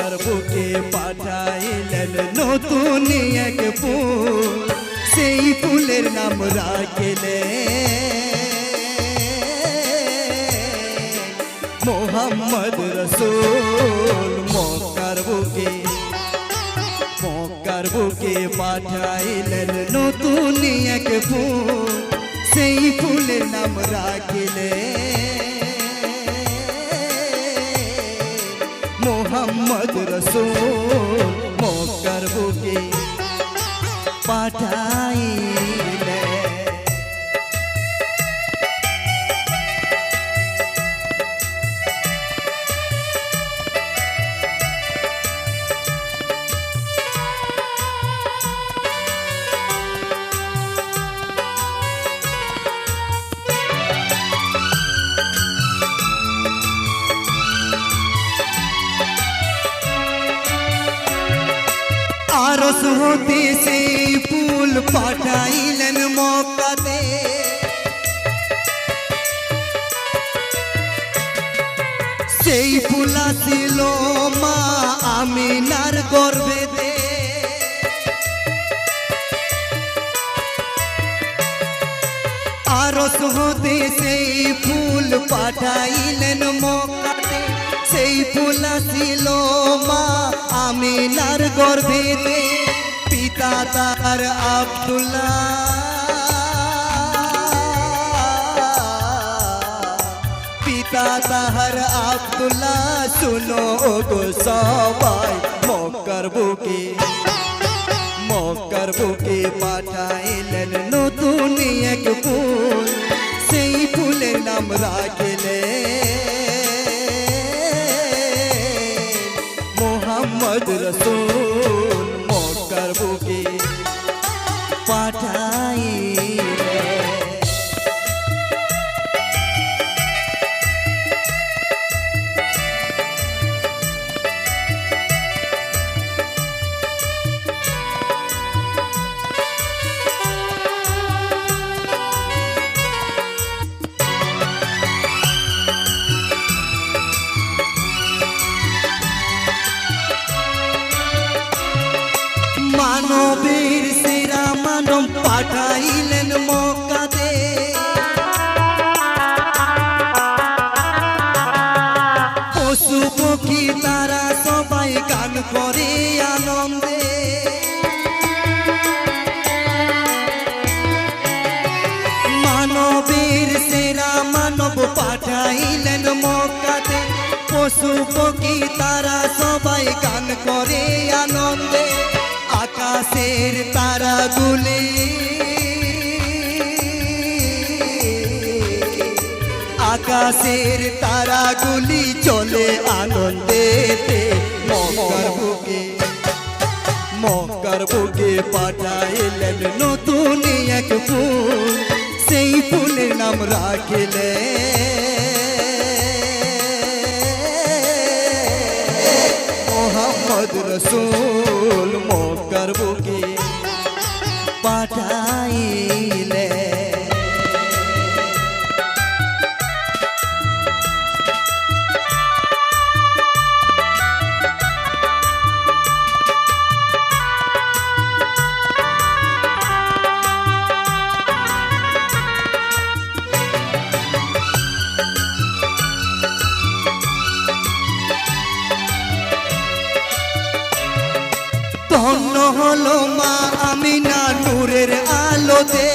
মক্কার বুকে পাঠাইলেন নতুন এক ফুল, সেই ফুলের নাম রাখলেন মোহাম্মদ রসুল। মক্কার বুকে পাঠাইলেন নতুন এক ফুল, সেই ফুলের নাম রাখলেন মোহাম্মদ রসুল। মক্কার বুকে পাঠাইলেন। আরশ হতে সেই ফুল পাঠাইলেন মক্কাতে, সেই ফুল ছিল মা আমিনার গর্ভেতে। আরশ হতে সেই ফুল পাঠাইলেন মক্কাতে, সেই ফুল ছিল মা আমিনার গর্ভেতে। পিতা তার আব্দুল্লাহ, পিতা তাহার আব্দুল্লাহ। শুনো গো সবাই, মক্কার বুকে পাঠাইলেন নতুন এক ফুল, সেই ফুলের নাম রাখলেন মোহাম্মদ রসুল। মক্কার বুকে পাঠাইলেন। মানবের সেরা মানব পাঠাইলেন মক্কাতে, পশু পক্ষী তারা সবাই গান করে আনন্দে। মানবের সেরা মানব পাঠাইলেন মক্কাতে, পশু পক্ষী তারা সবাই গান করে আনন্দে। আকাশের তারাগুলি, আকাশের তারাগুলি চলে আনন্দেতে। মক্কার বুকে পাঠাইলেন নতুন এক ফুল, সেই ফুলের নাম রাখলেন মোহাম্মদ রসুল। মক্কার বুকে পাঠাইলেন। ধন্য হলো মা আমিনা নূরের আলোতে,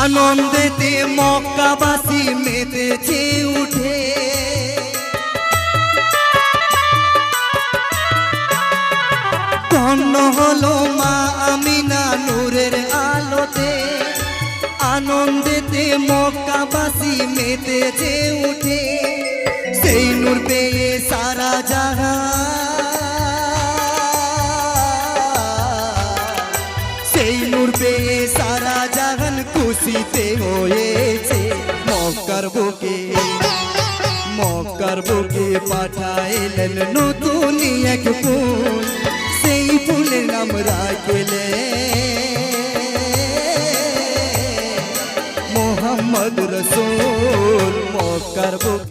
আনন্দেতে মক্কাবাসী মেতেছে উঠে। ধন্য হলো মা আমিনা নূরের আলোতে, আনন্দেতে মক্কাবাসী মেতেছে উঠে। সেই নূর পেয়ে সারা জাহান, সেই নূর পেয়ে সারা জাহান খুশিতে হয়েছে। মক্কার বুকে পাঠাইলেন নতুন এক ফুল, সেই ফুলের নাম রাখলেন মোহাম্মদ রসুল। মক্কার বুক